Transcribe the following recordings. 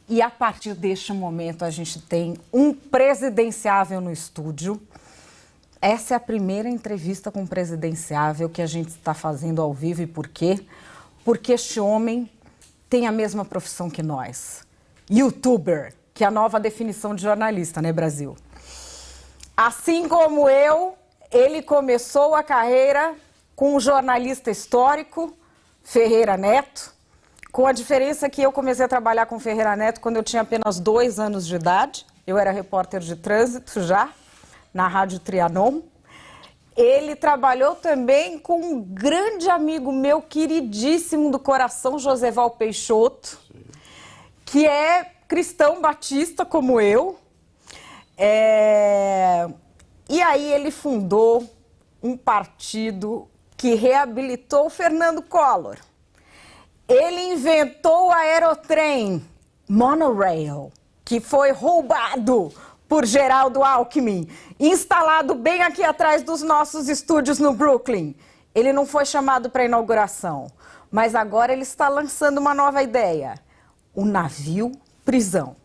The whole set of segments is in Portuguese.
E a partir deste momento a gente tem um presidenciável no estúdio. Essa é a primeira entrevista com um presidenciável que a gente está fazendo ao vivo. E por quê? Porque este homem tem a mesma profissão que nós. YouTuber, que é a nova definição de jornalista, né, Brasil? Assim como eu, ele começou a carreira com um jornalista histórico, Ferreira Neto, com a diferença que eu comecei a trabalhar com Ferreira Neto quando eu tinha apenas 2 anos de idade. Eu era repórter de trânsito já, na Rádio Trianon. Ele trabalhou também com um grande amigo meu, queridíssimo do coração, Joseval Peixoto, que é cristão batista como eu. E aí ele fundou um partido que reabilitou o Fernando Collor. Ele inventou o aerotrem Monorail, que foi roubado por Geraldo Alckmin, instalado bem aqui atrás dos nossos estúdios no Brooklyn. Ele não foi chamado para a inauguração, mas agora ele está lançando uma nova ideia, o navio prisão.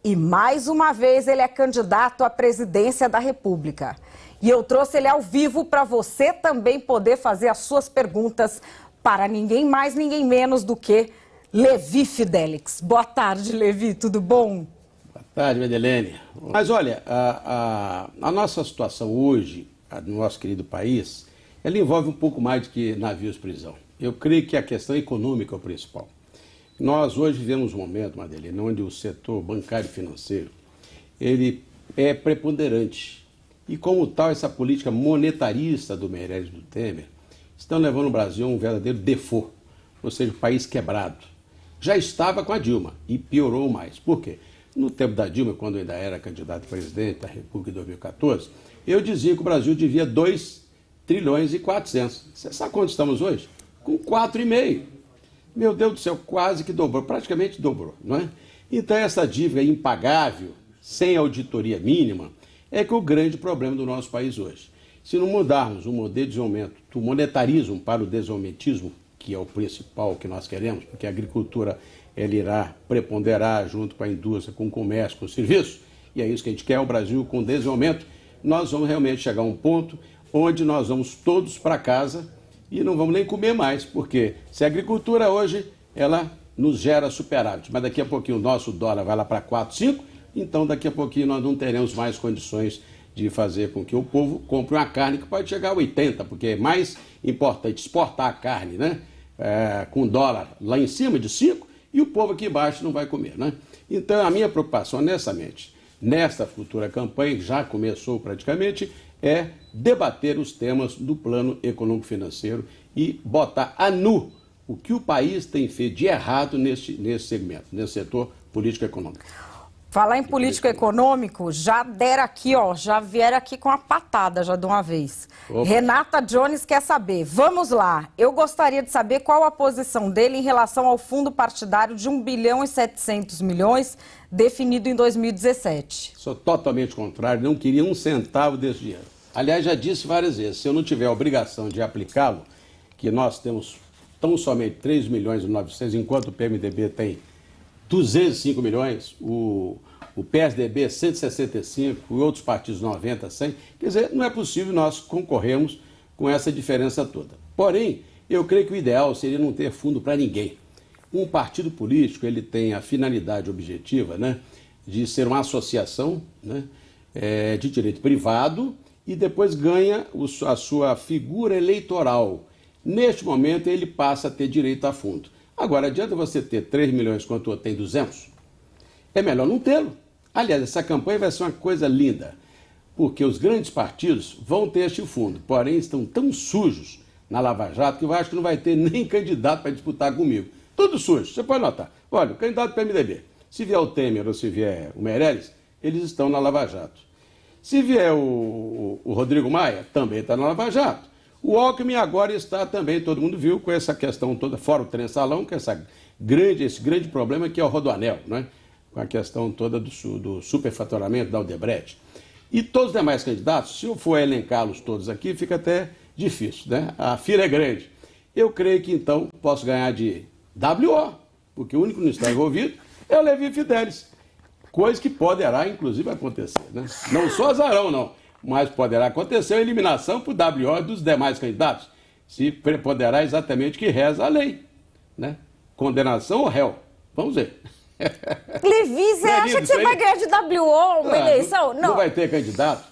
E mais uma vez ele é candidato à presidência da República. E eu trouxe ele ao vivo para você também poder fazer as suas perguntas para ninguém mais, ninguém menos do que Levi Fidelix. Boa tarde, Levi, tudo bom? Boa tarde, Madeleine. Mas olha, a nossa situação hoje, no nosso querido país, ela envolve um pouco mais do que navios-prisão. Eu creio que a questão econômica é o principal. Nós hoje vivemos um momento, Madeleine, onde o setor bancário e financeiro, ele é preponderante. E como tal, essa política monetarista do Meirelles e do Temer estão levando o Brasil a um verdadeiro default, ou seja, um país quebrado. Já estava com a Dilma e piorou mais. Por quê? No tempo da Dilma, quando eu ainda era candidato a presidente da República em 2014, eu dizia que o Brasil devia 2 trilhões e 400. Você sabe quanto estamos hoje? Com 4,5. Meu Deus do céu, quase que dobrou, praticamente dobrou, não é? Então essa dívida impagável, sem auditoria mínima, é que é o grande problema do nosso país hoje. Se não mudarmos o modelo de desenvolvimento do monetarismo para o desenvolvimentismo, que é o principal que nós queremos, porque a agricultura ela irá preponderar junto com a indústria, com o comércio, com o serviço, e é isso que a gente quer, o Brasil com desenvolvimento, nós vamos realmente chegar a um ponto onde nós vamos todos para casa e não vamos nem comer mais, porque se a agricultura hoje, ela nos gera superávit, mas daqui a pouquinho o nosso dólar vai lá para 4, 5, então daqui a pouquinho nós não teremos mais condições de fazer com que o povo compre uma carne que pode chegar a 80, porque é mais importante exportar a carne, né? Com dólar lá em cima de 5 e o povo aqui embaixo não vai comer, né? Então a minha preocupação, honestamente, nesta futura campanha, que já começou praticamente, é debater os temas do plano econômico-financeiro e botar a nu o que o país tem feito de errado nesse segmento, nesse setor político-econômico. Falar em político econômico, já deram aqui, ó, já vieram aqui com a patada já de uma vez. Opa. Renata Jones quer saber, vamos lá, eu gostaria de saber qual a posição dele em relação ao fundo partidário de 1 bilhão e 700 milhões definido em 2017. Sou totalmente contrário, não queria um centavo desse dinheiro. Aliás, já disse várias vezes, se eu não tiver a obrigação de aplicá-lo, que nós temos tão somente 3 milhões e 900, enquanto o PMDB tem 205 milhões, o PSDB 165 e outros partidos 90, 100. Quer dizer, não é possível nós concorrermos com essa diferença toda. Porém, eu creio que o ideal seria não ter fundo para ninguém. Um partido político ele tem a finalidade objetiva, né, de ser uma associação, né, de direito privado e depois ganha a sua figura eleitoral. Neste momento, ele passa a ter direito a fundo. Agora, adianta você ter 3 milhões quanto o outro tem 200? É melhor não tê-lo. Aliás, essa campanha vai ser uma coisa linda, porque os grandes partidos vão ter este fundo, porém estão tão sujos na Lava Jato que eu acho que não vai ter nem candidato para disputar comigo. Tudo sujo, você pode notar. Olha, o candidato do PMDB, se vier o Temer ou se vier o Meirelles, eles estão na Lava Jato. Se vier o Rodrigo Maia, também está na Lava Jato. O Alckmin agora está também, todo mundo viu, com essa questão toda, fora o trem-salão, que é esse grande problema que é o Rodoanel, né? Com a questão toda do superfaturamento da Odebrecht. E todos os demais candidatos, se eu for elencá-los todos aqui, fica até difícil, né? A fila é grande. Eu creio que, então, posso ganhar de WO, porque o único que não está envolvido é o Levi Fidelis. Coisa que poderá, inclusive, acontecer, né? Não só azarão, não, mas poderá acontecer a eliminação por WO dos demais candidatos. Se preponderar exatamente o que reza a lei, né? Condenação ou réu. Vamos ver. Levi, você acha que você vai ganhar de WO uma eleição? Não vai ter candidato?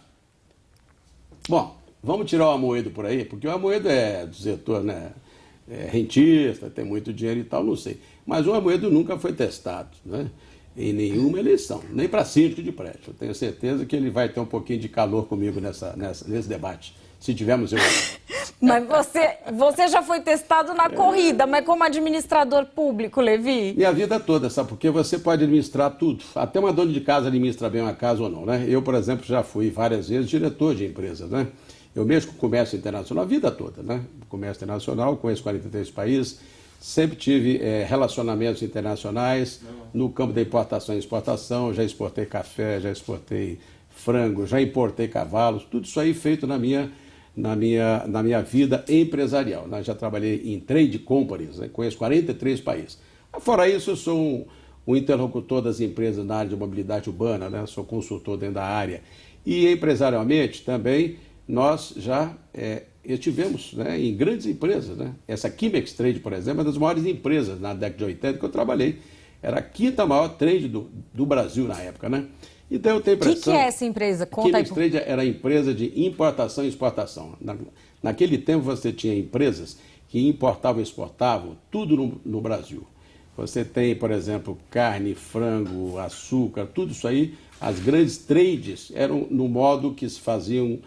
Bom, vamos tirar o Amoedo por aí, porque o Amoedo é do setor, né, rentista, tem muito dinheiro e tal, não sei. Mas o Amoedo nunca foi testado, né, em nenhuma eleição, nem para síndico de prédio. Eu tenho certeza que ele vai ter um pouquinho de calor comigo nesse debate, se tivermos eu. Mas você já foi testado na corrida, mas como administrador público, Levi? Minha vida toda, sabe? Porque você pode administrar tudo. Até uma dona de casa administra bem uma casa ou não, né? Eu, por exemplo, já fui várias vezes diretor de empresas, né? Eu mexo com comércio internacional a vida toda, né? Comércio internacional, conheço 43 países, sempre tive relacionamentos internacionais no campo da importação e exportação, já exportei café, já exportei frango, já importei cavalos, tudo isso aí feito na minha vida empresarial. Né? Já trabalhei em trade companies, né? Conheço 43 países. Fora isso, eu sou um interlocutor das empresas na área de mobilidade urbana, né? Sou consultor dentro da área. E empresarialmente também nós já estivemos, né, em grandes empresas. Né? Essa Kimex Trade, por exemplo, é uma das maiores empresas na década de 80 que eu trabalhei. Era a quinta maior trade do Brasil na época, né? Então eu tenho a impressão... O que é essa empresa? Conta aí. Kimex Trade era a empresa de importação e exportação. Naquele tempo você tinha empresas que importavam e exportavam tudo no Brasil. Você tem, por exemplo, carne, frango, açúcar, tudo isso aí. As grandes trades eram no modo que se faziam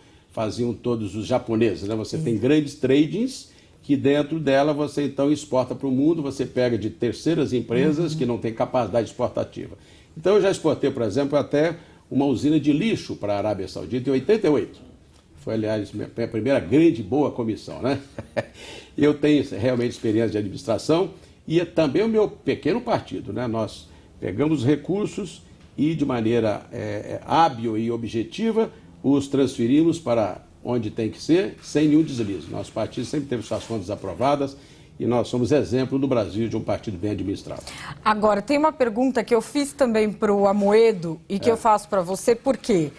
todos os japoneses, né? Você tem grandes tradings que dentro dela você então exporta para o mundo, você pega de terceiras empresas que não têm capacidade exportativa. Então eu já exportei, por exemplo, até uma usina de lixo para a Arábia Saudita em 88. Foi, aliás, minha primeira grande boa comissão, né? Eu tenho realmente experiência de administração e também o meu pequeno partido, né? Nós pegamos os recursos e de maneira hábil e objetiva os transferimos para onde tem que ser, sem nenhum deslize. Nosso partido sempre teve suas contas aprovadas e nós somos exemplo no Brasil de um partido bem administrado. Agora, tem uma pergunta que eu fiz também para o Amoedo e que eu faço para você, porque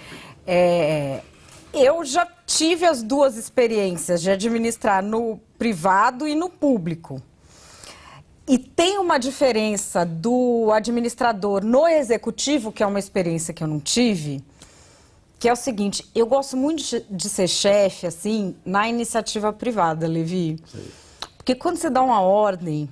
eu já tive as duas experiências de administrar no privado e no público. E tem uma diferença do administrador no executivo, que é uma experiência que eu não tive, que é o seguinte: eu gosto muito de ser chefe, assim, na iniciativa privada, Levi. Sim. Porque quando você dá uma ordem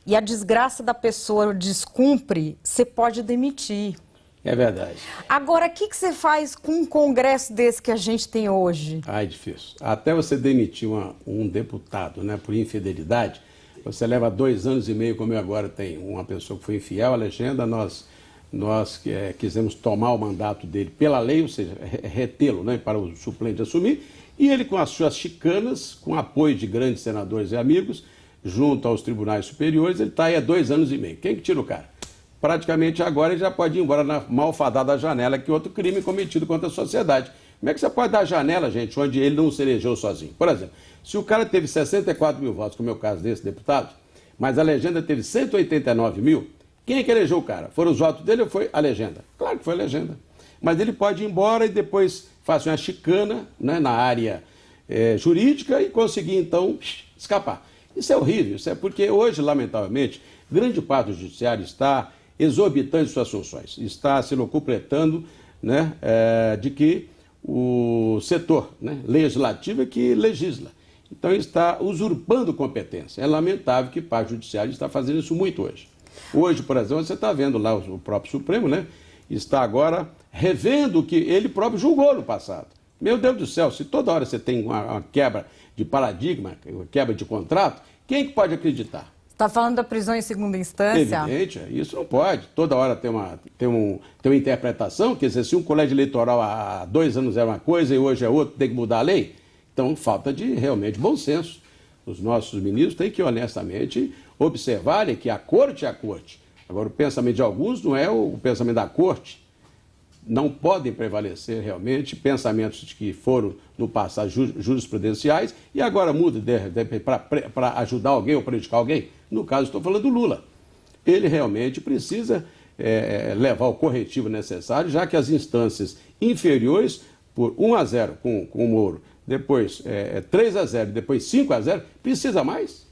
e a desgraça da pessoa descumpre, você pode demitir. É verdade. Agora, o que você faz com um congresso desse que a gente tem hoje? É difícil. Até você demitir um deputado, né, por infidelidade, você leva 2 anos e meio, como eu agora tenho uma pessoa que foi infiel à legenda, nós quisemos tomar o mandato dele pela lei, ou seja, retê-lo, né, para o suplente assumir, e ele, com as suas chicanas, com apoio de grandes senadores e amigos, junto aos tribunais superiores, ele está aí há 2 anos e meio. Quem que tira o cara? Praticamente agora ele já pode ir embora na malfadada janela, que é outro crime cometido contra a sociedade. Como é que você pode dar janela, gente, onde ele não se elegeu sozinho? Por exemplo, se o cara teve 64 mil votos, como é o caso desse deputado, mas a legenda teve 189 mil, quem é que elegeu o cara? Foram os votos dele ou foi a legenda? Claro que foi a legenda. Mas ele pode ir embora e depois fazer uma chicana, né, na área jurídica e conseguir, então, escapar. Isso é horrível, isso é porque hoje, lamentavelmente, grande parte do judiciário está exorbitando suas funções, está se locupletando, né, de que o setor, né, legislativo é que legisla. Então está usurpando competência. É lamentável que parte do judiciário está fazendo isso muito hoje. Hoje, por exemplo, você está vendo lá o próprio Supremo, né, está agora revendo o que ele próprio julgou no passado. Meu Deus do céu, se toda hora você tem uma quebra de paradigma, uma quebra de contrato, quem que pode acreditar? Está falando da prisão em segunda instância? Evidente, isso não pode. Toda hora tem uma interpretação, quer dizer, se um colégio eleitoral há 2 anos é uma coisa e hoje é outra, tem que mudar a lei. Então, falta de realmente bom senso. Os nossos ministros têm que honestamente observarem que a corte é a corte. Agora, o pensamento de alguns não é o pensamento da corte. Não podem prevalecer realmente pensamentos que foram no passado jurisprudenciais e agora muda para ajudar alguém ou prejudicar alguém. No caso, estou falando do Lula. Ele realmente precisa levar o corretivo necessário, já que as instâncias inferiores, por 1-0 com o Moro, depois 3-0, depois 5-0, precisa mais?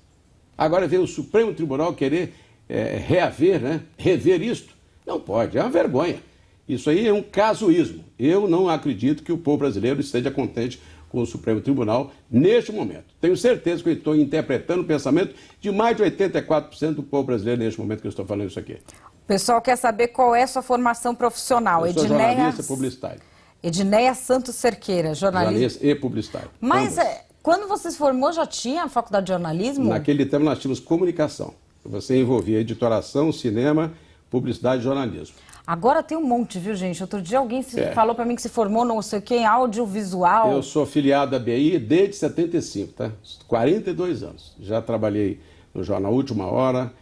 Agora vem o Supremo Tribunal querer rever isto? Não pode, é uma vergonha. Isso aí é um casuísmo. Eu não acredito que o povo brasileiro esteja contente com o Supremo Tribunal neste momento. Tenho certeza que eu estou interpretando o pensamento de mais de 84% do povo brasileiro neste momento que eu estou falando isso aqui. O pessoal quer saber qual é a sua formação profissional. Eu sou jornalista e publicitário. Edneia Santos Cerqueira, jornalista e publicitário. Mas quando você se formou, já tinha a faculdade de jornalismo? Naquele tempo nós tínhamos comunicação. Você envolvia editoração, cinema, publicidade e jornalismo. Agora tem um monte, viu, gente? Outro dia alguém falou para mim que se formou não sei o que em audiovisual. Eu sou filiado à BI desde 75, tá? 42 anos. Já trabalhei no jornal Última Hora,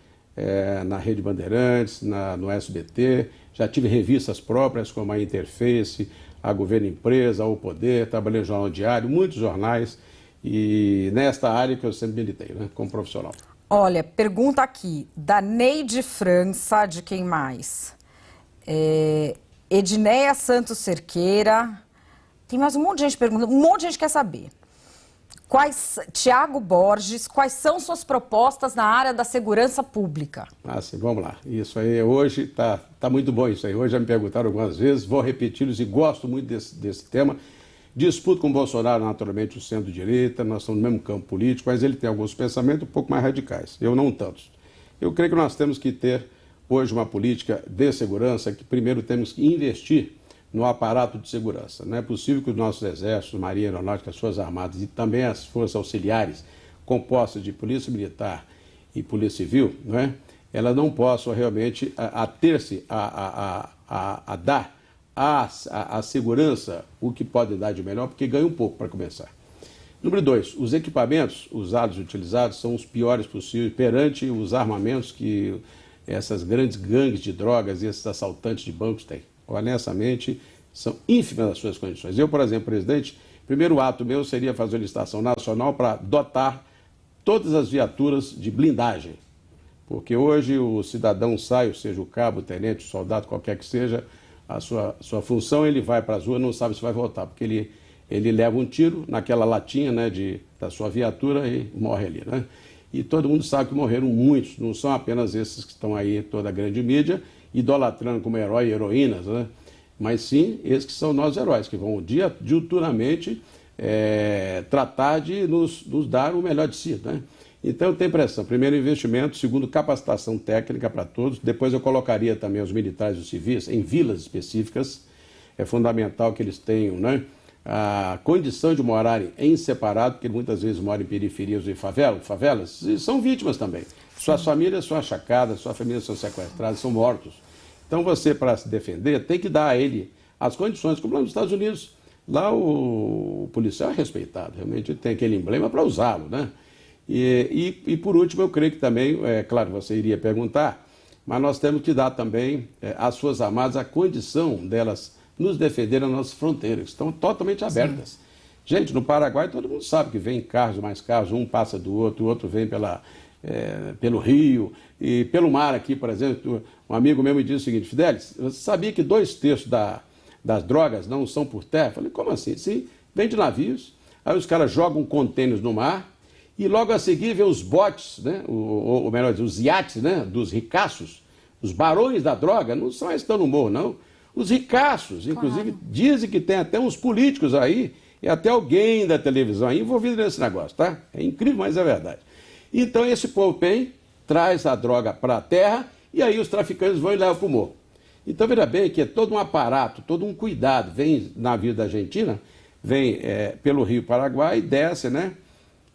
na Rede Bandeirantes, no SBT. Já tive revistas próprias como a Interface, a Governo Empresa, O Poder. Trabalhei no Jornal Diário, muitos jornais. E nesta área que eu sempre militei, né, como profissional. Olha, pergunta aqui, da Neide França, de quem mais? Edneia Santos Cerqueira, tem mais um monte de gente perguntando, um monte de gente quer saber. Tiago Borges, quais são suas propostas na área da segurança pública? Sim, vamos lá. Isso aí hoje tá muito bom isso aí. Hoje já me perguntaram algumas vezes, vou repeti-los e gosto muito desse tema. Disputo com o Bolsonaro, naturalmente, o centro-direita, nós estamos no mesmo campo político, mas ele tem alguns pensamentos um pouco mais radicais, eu não tantos. Eu creio que nós temos que ter hoje uma política de segurança que primeiro temos que investir no aparato de segurança. Não é possível que os nossos exércitos, Marinha Aeronáutica, as Forças Armadas e também as forças auxiliares compostas de Polícia Militar e Polícia Civil, não é? Elas não possam realmente ater-se a dar à segurança o que pode dar de melhor, porque ganha um pouco para começar. Número 2, os equipamentos usados e utilizados são os piores possíveis perante os armamentos que essas grandes gangues de drogas e esses assaltantes de bancos têm. Honestamente, são ínfimas as suas condições. Eu, por exemplo, presidente, primeiro ato meu seria fazer uma licitação nacional para dotar todas as viaturas de blindagem. Porque hoje o cidadão sai, ou seja, o cabo, o tenente, o soldado, qualquer que seja, a sua função, ele vai para as ruas, não sabe se vai voltar, porque ele leva um tiro naquela latinha, né, da sua viatura e morre ali, né? E todo mundo sabe que morreram muitos, não são apenas esses que estão aí, toda a grande mídia, idolatrando como herói e heroínas, né? Mas sim, esses que são nós heróis, que vão diuturnamente tratar de nos dar o melhor de si, né? Então eu tenho impressão, primeiro investimento, segundo capacitação técnica para todos, depois eu colocaria também os militares e os civis em vilas específicas, é fundamental que eles tenham, né, a condição de morarem em separado, porque muitas vezes moram em periferias ou em favelas, e são vítimas também. Suas famílias são achacadas, suas famílias são sequestradas, são mortos. Então você, para se defender, tem que dar a ele as condições, como lá nos Estados Unidos, lá o policial é respeitado, realmente tem aquele emblema para usá-lo, né? E por último, eu creio que também, claro, você iria perguntar, mas nós temos que dar também às Forças Armadas a condição delas nos defender nas nossas fronteiras, que estão totalmente abertas. Sim. Gente, no Paraguai todo mundo sabe que vem carros, mais carros, um passa do outro, o outro vem pelo rio e pelo mar aqui, por exemplo. Um amigo meu me disse o seguinte: Fidelis, você sabia que 2/3 das drogas não são por terra? Eu falei, como assim? Sim, vem de navios, aí os caras jogam contêineres no mar e logo a seguir vem os botes, né? Ou melhor, os iates, né? Dos ricaços, os barões da droga, não são esses que estão no morro, não. Os ricaços, inclusive, dizem que tem até uns políticos aí e até alguém da televisão aí envolvido nesse negócio, tá? É incrível, mas é verdade. Então esse povo vem, traz a droga para a terra e aí os traficantes vão e levam para o morro. Então veja bem que é todo um aparato, todo um cuidado. Vem navio da Argentina, vem pelo Rio Paraguai, desce, né?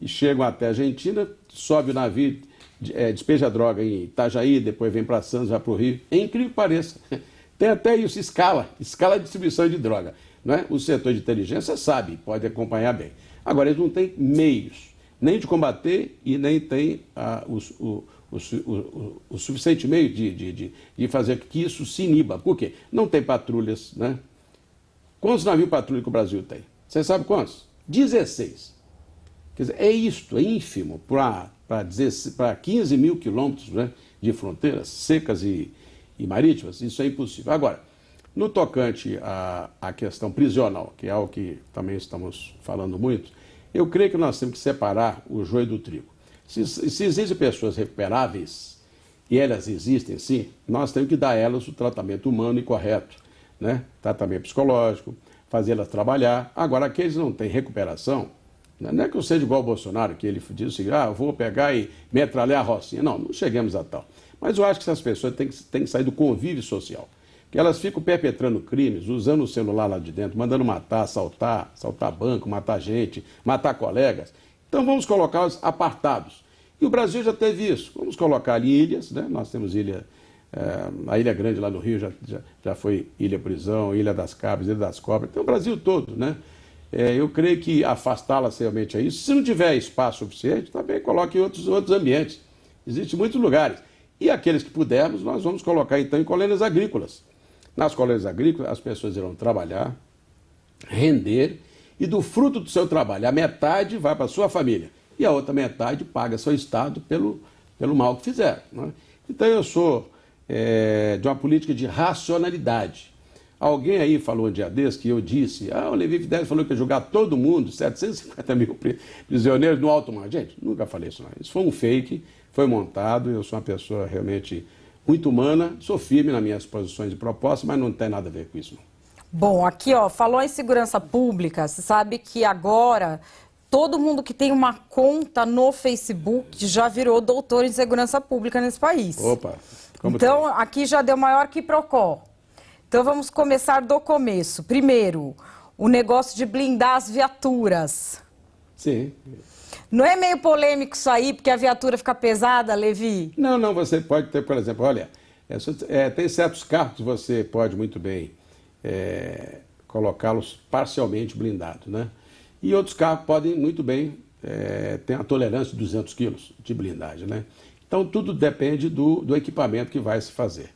E chegam até a Argentina, sobe o navio, despeja a droga em Itajaí, depois vem para Santos, vai para o Rio. É incrível que pareça. Tem até isso, escala de distribuição de droga. Não é? O setor de inteligência sabe, pode acompanhar bem. Agora, eles não têm meios, nem de combater e nem têm o suficiente meio de fazer que isso se iniba. Por quê? Não tem patrulhas, né? Quantos navios patrulha que o Brasil tem? Você sabe quantos? 16. Quer dizer, é isto, é ínfimo para 15 mil quilômetros, né, de fronteiras secas e e marítimas, isso é impossível. Agora, no tocante à questão prisional, que é algo que também estamos falando muito, eu creio que nós temos que separar o joio do trigo. Se existem pessoas recuperáveis, e elas existem sim, nós temos que dar a elas o tratamento humano e correto, né? Tratamento psicológico, fazê-las trabalhar. Agora, aqueles que não têm recuperação, não é que eu seja igual ao Bolsonaro, que ele diz assim, eu vou pegar e metralhar a Rocinha. Não, não chegamos a tal. Mas eu acho que essas pessoas têm que sair do convívio social. Que elas ficam perpetrando crimes, usando o celular lá de dentro, mandando matar, assaltar banco, matar gente, matar colegas. Então vamos colocá-los apartados. E o Brasil já teve isso. Vamos colocar ali ilhas, né? Nós temos a Ilha Grande lá no Rio já foi Ilha Prisão, Ilha das Cabras, Ilha das Cobras. Então o Brasil todo, né? Eu creio que afastá-las realmente é isso. Se não tiver espaço suficiente, também coloque em outros ambientes. Existem muitos lugares. E aqueles que pudermos, nós vamos colocar então em colônias agrícolas. Nas colônias agrícolas, as pessoas irão trabalhar, render, e do fruto do seu trabalho, a metade vai para a sua família. E a outra metade paga seu Estado pelo mal que fizeram, né? Então eu sou de uma política de racionalidade. Alguém aí falou um dia desse que eu disse, o Levi Fidelis falou que ia jogar todo mundo, 750 mil prisioneiros no alto mar. Gente, nunca falei isso não. Isso foi um fake, foi montado, eu sou uma pessoa realmente muito humana, sou firme nas minhas posições e propostas, mas não tem nada a ver com isso não. Bom, aqui falou em segurança pública, você sabe que agora todo mundo que tem uma conta no Facebook já virou doutor em segurança pública nesse país. Opa! Então, aqui já deu maior quiprocó. Então, vamos começar do começo. Primeiro, o negócio de blindar as viaturas. Sim. Não é meio polêmico isso aí, porque a viatura fica pesada, Levi? Não, você pode ter, por exemplo, olha, tem certos carros que você pode muito bem colocá-los parcialmente blindados, né? E outros carros podem muito bem ter a tolerância de 200 quilos de blindagem, né? Então, tudo depende do equipamento que vai se fazer.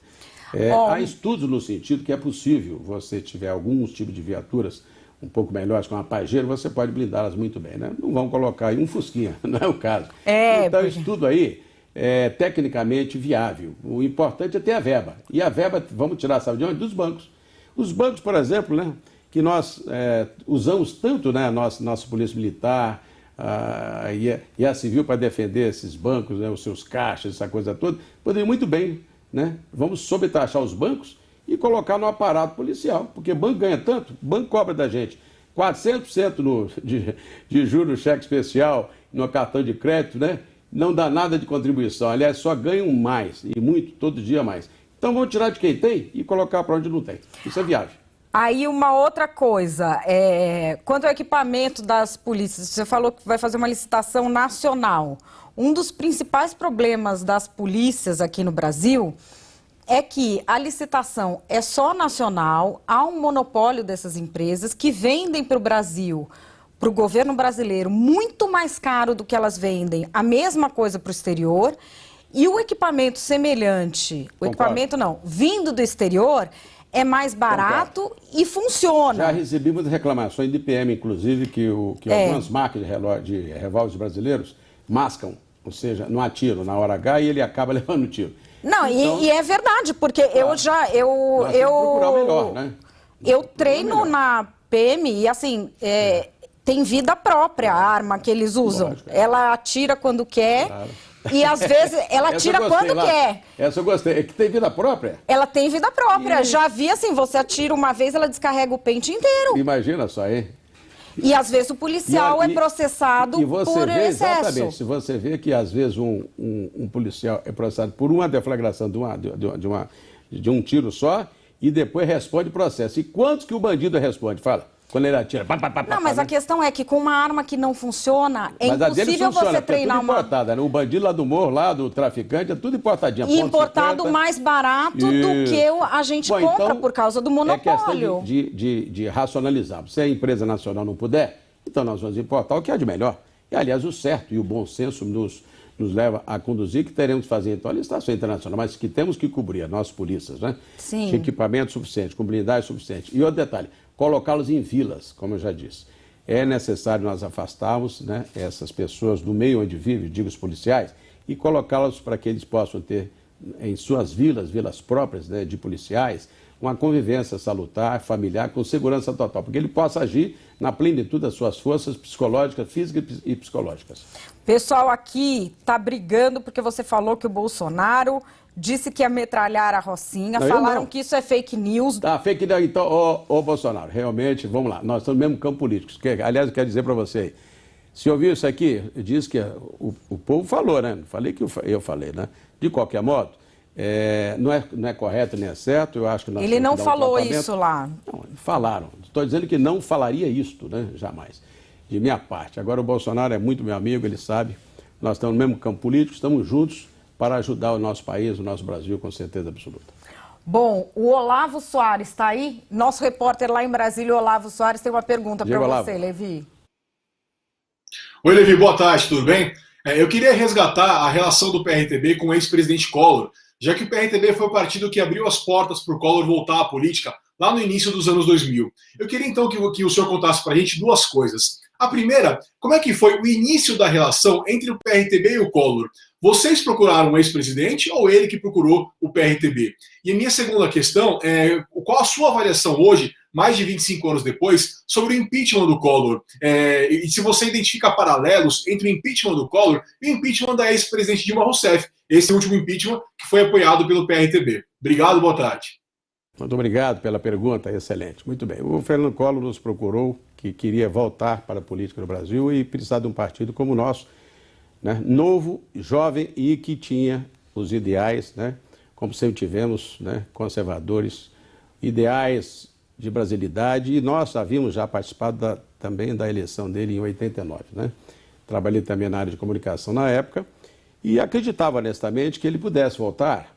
Há estudos no sentido que é possível, você tiver alguns tipos de viaturas um pouco melhores, como a Pajero, você pode blindá-las muito bem, né? Não vão colocar aí um Fusquinha, não é o caso. Então, isso tudo aí é tecnicamente viável. O importante é ter a verba. E a verba, vamos tirar, sabe de onde? Dos bancos. Os bancos, por exemplo, né, que nós usamos tanto, né, nossa polícia militar e a civil para defender esses bancos, né, os seus caixas, essa coisa toda, poderiam muito bem, né? Vamos sobretaxar os bancos e colocar no aparato policial, porque banco ganha tanto, banco cobra da gente 400% de juros no cheque especial, no cartão de crédito, né? Não dá nada de contribuição, aliás, só ganham mais, e muito, todo dia mais. Então vamos tirar de quem tem e colocar para onde não tem. Isso é viável. Aí uma outra coisa, quanto ao equipamento das polícias, você falou que vai fazer uma licitação nacional. Um dos principais problemas das polícias aqui no Brasil é que a licitação é só nacional, há um monopólio dessas empresas que vendem para o Brasil, para o governo brasileiro, muito mais caro do que elas vendem a mesma coisa para o exterior. E o equipamento semelhante, vindo do exterior, é mais barato e funciona. Já recebi muitas reclamações de PM, inclusive, que algumas marcas de revólveres brasileiros mascam, ou seja, não atiram na hora H e ele acaba levando o tiro. Não, então, e é verdade, porque nós temos que procurar o melhor, né? Eu treino na PM e assim, tem vida própria a arma que eles usam. Lógico, ela atira quando quer. Claro. E às vezes ela tira quando quer. Essa eu gostei. É que tem vida própria? Ela tem vida própria. Já vi assim, você atira uma vez, ela descarrega o pente inteiro. Imagina só, hein? E às vezes o policial é processado por excesso. Exatamente. Se você vê que às vezes um policial é processado por uma deflagração de um tiro só e depois responde processo. E quantos que o bandido responde? Fala. Quando ele atira. Não, mas a questão é que com uma arma que não funciona, é impossível você treinar é tudo importada, né? O bandido lá do morro, lá do traficante, é tudo importadinho. E importado mais barato do que a gente compra então, por causa do monopólio. É questão de racionalizar. Se a empresa nacional não puder, então nós vamos importar o que é de melhor. E, aliás, o certo e o bom senso nos leva a conduzir que teremos que fazer, então, a licitação internacional, mas que temos que cobrir as nossas polícias, né? Sim. De equipamento suficiente, com blindagem suficiente. E outro detalhe, colocá-los em vilas, como eu já disse. É necessário nós afastarmos, né, essas pessoas do meio onde vivem, digo os policiais, e colocá-los para que eles possam ter em suas vilas próprias, né, de policiais, uma convivência salutar, familiar, com segurança total, porque ele possa agir na plenitude das suas forças psicológicas, físicas e psicológicas. Pessoal aqui está brigando porque você falou que o Bolsonaro disse que ia metralhar a Rocinha, Não, falaram que isso é fake news. Tá, fake news. Então, ô Bolsonaro, realmente, vamos lá, nós estamos no mesmo campo político. Aliás, eu quero dizer para você aí, se ouviu isso aqui, diz que o povo falou, né? Não falei que eu falei, né? De qualquer modo, não é correto nem é certo, eu acho que nós Ele não temos que dar falou tratamento. isso lá. Não, falaram. Estou dizendo que não falaria isto, né? Jamais. De minha parte. Agora o Bolsonaro é muito meu amigo, ele sabe. Nós estamos no mesmo campo político, estamos juntos para ajudar o nosso país, o nosso Brasil, com certeza absoluta. Bom, o Olavo Soares está aí? Nosso repórter lá em Brasília, Olavo Soares, tem uma pergunta para você, Levi. Oi, Levi, boa tarde, tudo bem? Eu queria resgatar a relação do PRTB com o ex-presidente Collor, já que o PRTB foi o partido que abriu as portas para o Collor voltar à política lá no início dos anos 2000. Eu queria então que o senhor contasse para a gente duas coisas. A primeira, como é que foi o início da relação entre o PRTB e o Collor? Vocês procuraram o ex-presidente ou ele que procurou o PRTB? E a minha segunda questão é qual a sua avaliação hoje, mais de 25 anos depois, sobre o impeachment do Collor? E se você identifica paralelos entre o impeachment do Collor e o impeachment da ex-presidente Dilma Rousseff, esse último impeachment que foi apoiado pelo PRTB. Obrigado, boa tarde. Muito obrigado pela pergunta, excelente. Muito bem. O Fernando Collor nos procurou, que queria voltar para a política no Brasil e precisar de um partido como o nosso, né, novo, jovem e que tinha os ideais, né, como sempre tivemos, né, conservadores, ideais de brasilidade, e nós havíamos já participado também da eleição dele em 89. Né? Trabalhei também na área de comunicação na época e acreditava honestamente que ele pudesse voltar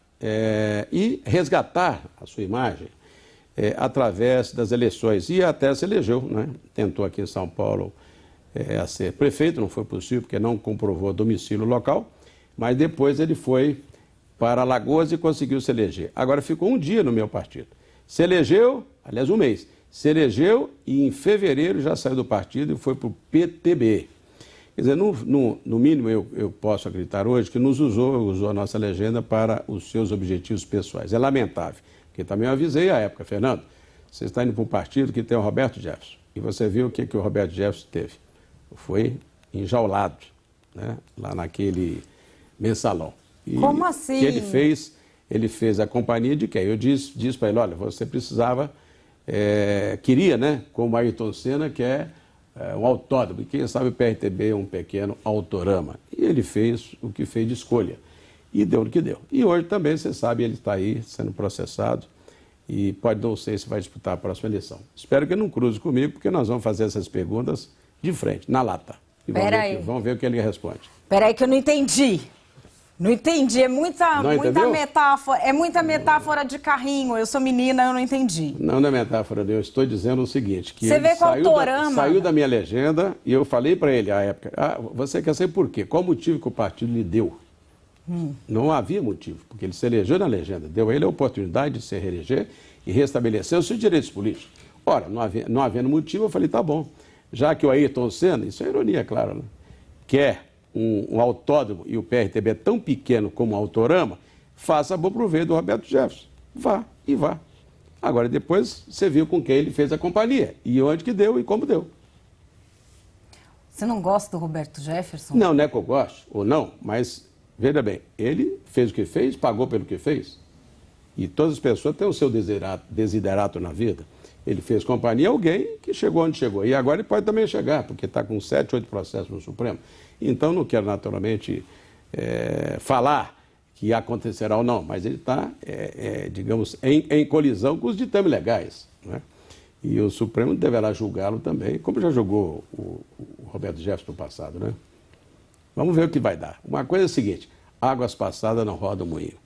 e resgatar a sua imagem através das eleições, e até se elegeu, né? Tentou aqui em São Paulo a ser prefeito, não foi possível porque não comprovou domicílio local, mas depois ele foi para Alagoas e conseguiu se eleger. Agora ficou um dia no meu partido. Se elegeu, aliás um mês, se elegeu e em fevereiro já saiu do partido e foi para o PTB. Quer dizer, no mínimo eu posso acreditar hoje que nos usou a nossa legenda para os seus objetivos pessoais. É lamentável, porque também eu avisei à época, Fernando, você está indo para um partido que tem o Roberto Jefferson. E você viu o que o Roberto Jefferson teve. Foi enjaulado, né, lá naquele mensalão. E como assim? O que ele fez a companhia de quem? Eu disse para ele, olha, você precisava, queria, né, como Ayrton Senna, que é um autódromo, e quem sabe o PRTB é um pequeno autorama. E ele fez o que fez de escolha, e deu o que deu. E hoje também, você sabe, ele está aí sendo processado, e pode não sei se vai disputar a próxima eleição. Espero que não cruze comigo, porque nós vamos fazer essas perguntas de frente, na lata. E vamos ver o que ele responde. Peraí que eu não entendi. Não entendi, é muita metáfora, metáfora de carrinho. Eu sou menina, eu não entendi. Não é metáfora, eu estou dizendo o seguinte, que você vê com saiu da minha legenda e eu falei para ele à época, você quer saber por quê? Qual o motivo que o partido lhe deu? Não havia motivo, porque ele se elegeu na legenda, deu a ele a oportunidade de se reeleger e restabelecer os seus direitos políticos. Ora, não havendo motivo, eu falei, tá bom, já que o Ayrton Senna, isso é ironia, claro, né, quer um autódromo e o PRTB é tão pequeno como o Autorama, faça bom proveito do Roberto Jefferson. Vá. Agora, depois você viu com quem ele fez a companhia, e onde que deu e como deu. Você não gosta do Roberto Jefferson? Não é que eu gosto, ou não, mas veja bem, ele fez o que fez, pagou pelo que fez. E todas as pessoas têm o seu desiderato na vida. Ele fez companhia a alguém que chegou onde chegou. E agora ele pode também chegar, porque está com 7, 8 processos no Supremo. Então, não quero naturalmente falar que acontecerá ou não, mas ele está, digamos, em colisão com os ditames legais. Né? E o Supremo deverá julgá-lo também, como já julgou o Roberto Jefferson no passado. Né? Vamos ver o que vai dar. Uma coisa é a seguinte, águas passadas não rodam moinho.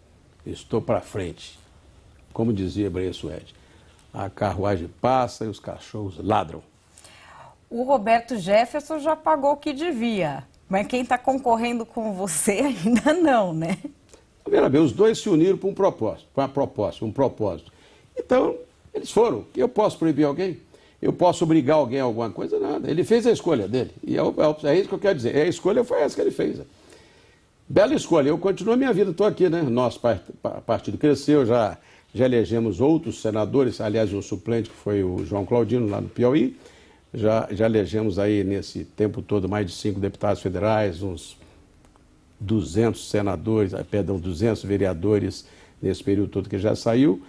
Estou para frente. Como dizia Breia Suede, a carruagem passa e os cachorros ladram. O Roberto Jefferson já pagou o que devia, mas quem está concorrendo com você ainda não, né? Veja bem, os dois se uniram para um propósito. Então, eles foram. Eu posso proibir alguém? Eu posso obrigar alguém a alguma coisa? Nada. Ele fez a escolha dele. E é isso que eu quero dizer. A escolha foi essa que ele fez. Bela escolha. Eu continuo a minha vida, estou aqui, né? Nosso partido cresceu, já elegemos outros senadores, aliás, o suplente, que foi o João Claudino, lá no Piauí. Já elegemos aí, nesse tempo todo, mais de 5 deputados federais, uns 200 senadores, 200 vereadores nesse período todo que já saiu,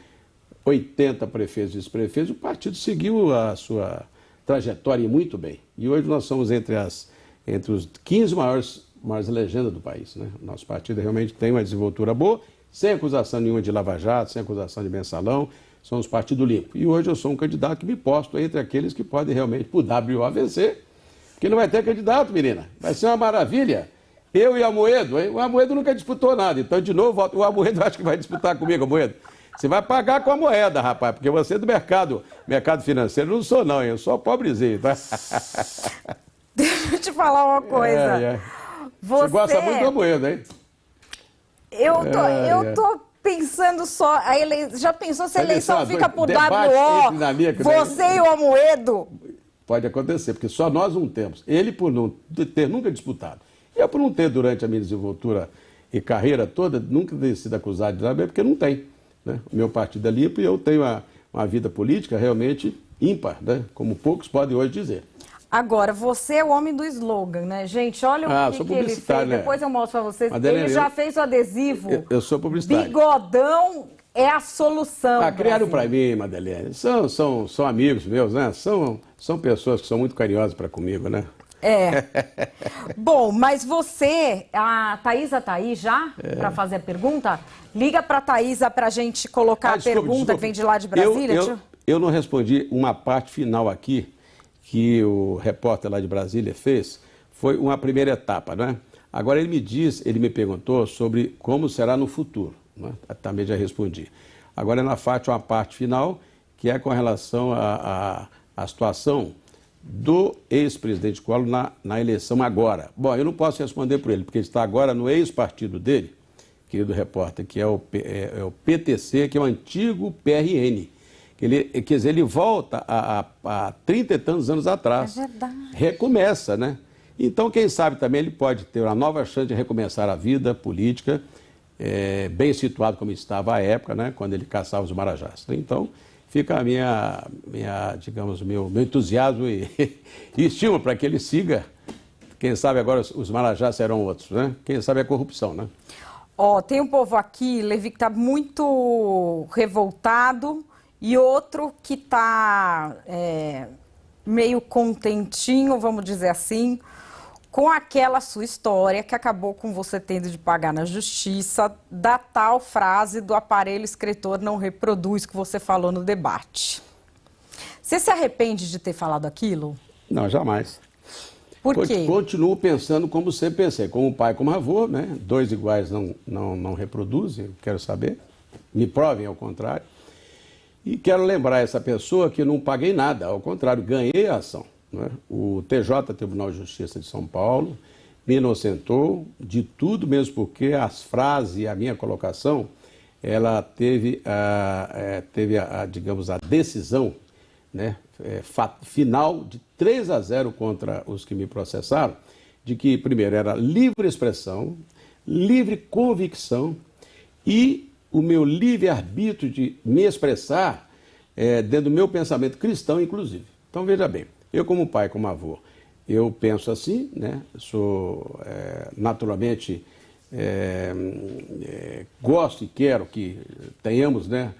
80 prefeitos e vice-prefeitos. O partido seguiu a sua trajetória e muito bem. E hoje nós somos entre os 15 maiores legendas do país, né? Nosso partido realmente tem uma desenvoltura boa, sem acusação nenhuma de lava-jato, sem acusação de mensalão, somos partido limpo. E hoje eu sou um candidato que me posto entre aqueles que podem realmente, por WO, vencer, porque não vai ter candidato, menina. Vai ser uma maravilha. Eu e o Amoedo, hein? O Amoedo nunca disputou nada, então, de novo, o Amoedo acho que vai disputar comigo, Amoedo. Você vai pagar com a moeda, rapaz, porque você é do mercado financeiro. Não sou, não, eu sou pobrezinho, tá? Deixa eu te falar uma coisa. Você gosta muito do Amoedo, hein? Eu tô pensando só. Já pensou se a eleição fica por WO? Você e o Amoedo? Pode acontecer, porque só nós não temos. Ele por não ter nunca disputado. E eu por não ter, durante a minha desenvoltura e carreira toda, nunca ter sido acusado de nada, porque não tem. Né? O meu partido é limpo e eu tenho uma vida política realmente ímpar, né? Como poucos podem hoje dizer. Agora, você é o homem do slogan, né? Gente, olha o que ele fez. Né? Depois eu mostro para vocês. Madeleine, ele já fez o adesivo. Eu sou publicitário. Bigodão é a solução. Criaram para mim, Madeleine. São amigos meus, né? São pessoas que são muito carinhosas para comigo, né? Bom, mas você, a Thaisa tá aí já para fazer a pergunta? Liga para a Thaisa para a gente colocar a pergunta que vem de lá de Brasília. Eu não respondi uma parte final aqui que o repórter lá de Brasília fez. Foi uma primeira etapa, né? Agora ele me perguntou sobre como será no futuro, né? Também já respondi. Agora na Fátima uma parte final, que é com relação à situação do ex-presidente Collor na eleição agora. Bom, eu não posso responder por ele, porque ele está agora no ex-partido dele, querido repórter, que é o PTC, que é o antigo PRN. Quer dizer, ele volta a 30 e tantos anos atrás. É verdade. Recomeça, né? Então, quem sabe também ele pode ter uma nova chance de recomeçar a vida política, bem situado como estava à época, né? Quando ele caçava os marajás. Então, fica digamos, meu entusiasmo e estímulo para que ele siga. Quem sabe agora os marajás serão outros, né? Quem sabe a corrupção, né? Tem um povo aqui, Levi, que está muito revoltado e outro que está meio contentinho, vamos dizer assim, com aquela sua história que acabou com você tendo de pagar na justiça da tal frase do aparelho escritor não reproduz que você falou no debate. Você se arrepende de ter falado aquilo? Não, jamais. Por quê? Continuo pensando como sempre pensei, como pai, como avô, né? Dois iguais não reproduzem, eu quero saber. Me provem ao contrário. E quero lembrar essa pessoa que não paguei nada, ao contrário, ganhei a ação. Né? O TJ, Tribunal de Justiça de São Paulo, me inocentou de tudo, mesmo porque as frases e a minha colocação, ela teve digamos, a decisão, né, final de 3-0 contra os que me processaram, de que, primeiro, era livre expressão, livre convicção e o meu livre-arbítrio de me expressar dentro do meu pensamento cristão, inclusive. Então, veja bem, eu como pai, como avô, eu penso assim, né? Sou, naturalmente, gosto e quero que tenhamos, né?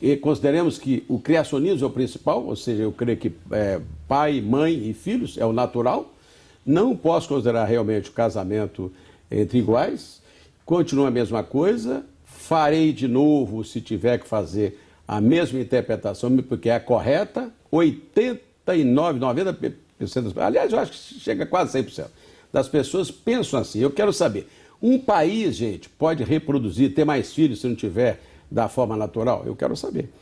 E consideremos que o criacionismo é o principal, ou seja, eu creio que pai, mãe e filhos é o natural. Não posso considerar realmente o casamento entre iguais. Continua a mesma coisa, farei de novo se tiver que fazer a mesma interpretação, porque é a correta, 89, 90%, aliás, eu acho que chega a quase 100% das pessoas pensam assim. Eu quero saber, um país, gente, pode reproduzir, ter mais filhos se não tiver da forma natural? Eu quero saber.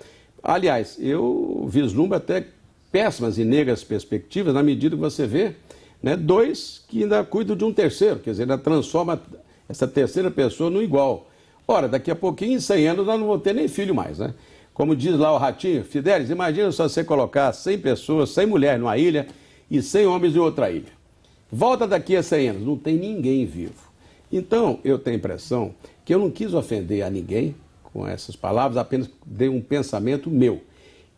Aliás, eu vislumbro até péssimas e negras perspectivas na medida que você vê, né, dois que ainda cuidam de um terceiro, quer dizer, ainda transforma essa terceira pessoa no igual. Ora, daqui a pouquinho, em 100 anos, nós não vamos ter nem filho mais, né? Como diz lá o Ratinho, Fidelis, imagina só você colocar 100 pessoas, 100 mulheres numa ilha e 100 homens em outra ilha. Volta daqui a 100 anos, não tem ninguém vivo. Então, eu tenho a impressão que eu não quis ofender a ninguém com essas palavras, apenas dei um pensamento meu.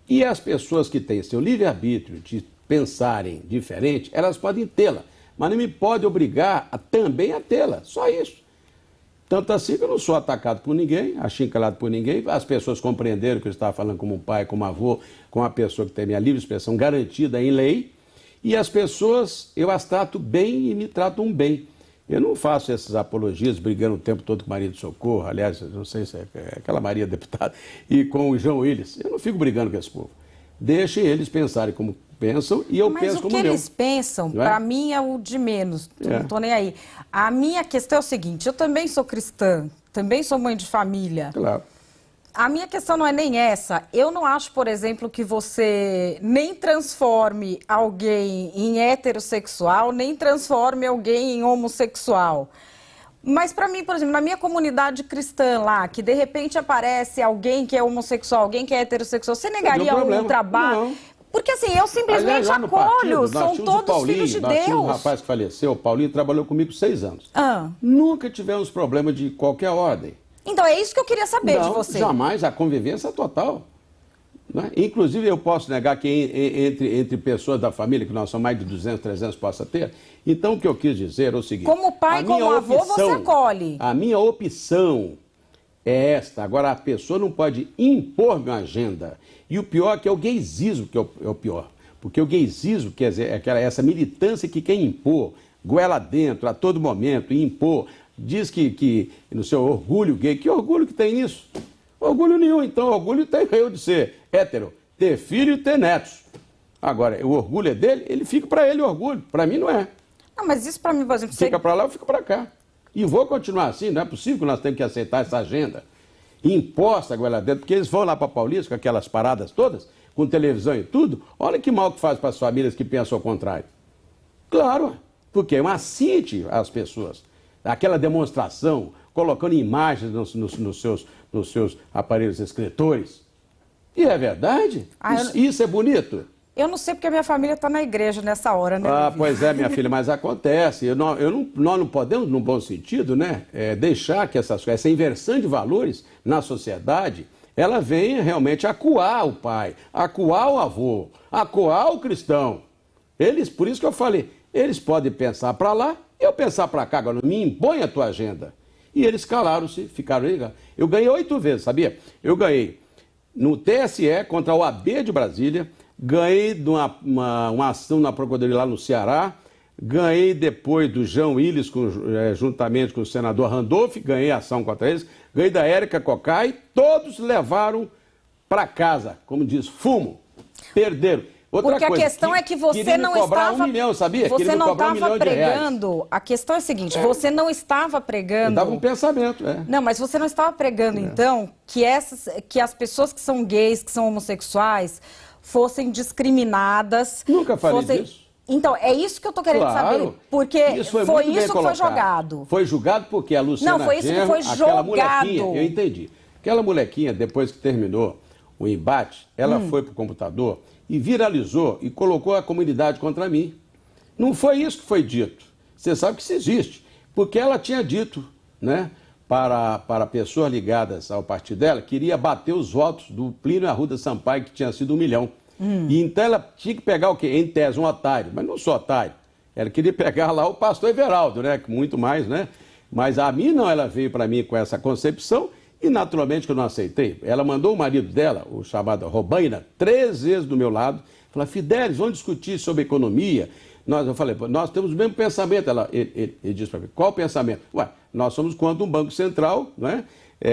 E as pessoas que têm seu livre-arbítrio de pensarem diferente, elas podem tê-la, mas não me pode obrigar também a tê-la, só isso. Tanto assim que eu não sou atacado por ninguém, achincalhado por ninguém, as pessoas compreenderam que eu estava falando como um pai, como avô, com uma pessoa que tem minha livre expressão garantida em lei, e as pessoas, eu as trato bem e me tratam bem. Eu não faço essas apologias brigando o tempo todo com Maria de Socorro, aliás, não sei se é aquela Maria deputada, e com o João Willis. Eu não fico brigando com esse povo. Deixem eles pensarem como pensam e eu penso como Mas o que eu. eles pensam, Não é? para mim, é o de menos. É. Não estou nem aí. A minha questão é o seguinte, eu também sou cristã, também sou mãe de família. Claro. A minha questão não é nem essa. Eu não acho, por exemplo, que você nem transforme alguém em heterossexual, nem transforme alguém em homossexual. Mas para mim, por exemplo, na minha comunidade cristã lá, que de repente aparece alguém que é homossexual, alguém que é heterossexual, você negaria um trabalho? Não. Porque assim, eu simplesmente Aliás, lá no acolho, partido, nós são tínhamos o todos Paulinho, filhos de nós tínhamos um Deus. rapaz que faleceu, o Paulinho trabalhou comigo 6 anos. Ah. Nunca tivemos problema de qualquer ordem. Então é isso que eu queria saber de você. Jamais, a convivência é total. Né? Inclusive, eu posso negar que entre pessoas da família, que nós somos mais de 200, 300, possa ter. Então, o que eu quis dizer é o seguinte... Como pai, como avô, você acolhe. A minha opção é esta. Agora, a pessoa não pode impor minha agenda. E o pior é que é o gaysismo que é o pior. Porque o gaysismo, quer dizer, é essa militância que quer impor, goela dentro, a todo momento, e impor... Diz que no seu orgulho gay, que orgulho que tem nisso? Orgulho nenhum, então orgulho tem eu de ser hétero, ter filho e ter netos. Agora, o orgulho é dele, ele fica para ele o orgulho, para mim não é. Não, mas isso para mim, por exemplo... Fica para lá, eu fico para cá. E vou continuar assim, não é possível que nós tenhamos que aceitar essa agenda imposta agora lá dentro, porque eles vão lá para Paulista com aquelas paradas todas, com televisão e tudo, olha que mal que faz para as famílias que pensam ao contrário. Claro, porque é um assinte às pessoas. Aquela demonstração, colocando imagens nos seus aparelhos escritores. E é verdade? Isso é bonito? Eu não sei porque a minha família está na igreja nessa hora, né? Pois é, minha filha, mas acontece. Nós não podemos, num bom sentido, né, deixar que essa inversão de valores na sociedade, ela venha realmente acuar o pai, acuar o avô, acuar o cristão. Por isso que eu falei, eles podem pensar para lá, eu pensar para cá, agora não me impõe a tua agenda. E eles calaram-se, ficaram aí. Eu ganhei 8 vezes, sabia? Eu ganhei no TSE contra a OAB de Brasília, ganhei de uma ação na Procuradoria lá no Ceará, ganhei depois do João Willis, juntamente com o senador Randolph, ganhei a ação contra eles, ganhei da Érica Cocai, todos levaram para casa, como diz, fumo, perderam. Porque a questão é que você não estava... $1 milhão, sabia? Você não estava $1 milhão pregando... A questão é a seguinte, você não estava pregando... Eu dava um pensamento, Não, mas você não estava pregando, então, que as pessoas que são gays, que são homossexuais, fossem discriminadas... Nunca falei disso. Então, é isso que eu estou querendo saber, porque foi isso que foi jogado. Foi julgado porque a Luciana Não, foi isso que foi aquela jogado. Molequinha, eu entendi. Aquela molequinha, depois que terminou o embate, ela foi para o computador e viralizou e colocou a comunidade contra mim. Não foi isso que foi dito. Você sabe que isso existe. Porque ela tinha dito, né, para pessoas ligadas ao partido dela, queria bater os votos do Plínio Arruda Sampaio, que tinha sido 1 milhão. E então ela tinha que pegar o quê? Em tese, um otário. Mas não sou otário. Ela queria pegar lá o pastor Everaldo, né? Muito mais, né? Mas a mim não, ela veio para mim com essa concepção e naturalmente que eu não aceitei. Ela mandou o marido dela, o chamado Robaina, 3 vezes do meu lado, falou, Fidelis, vamos discutir sobre economia. Eu falei, nós temos o mesmo pensamento. Ele disse para mim, qual pensamento? Ué, nós somos contra um banco central, né,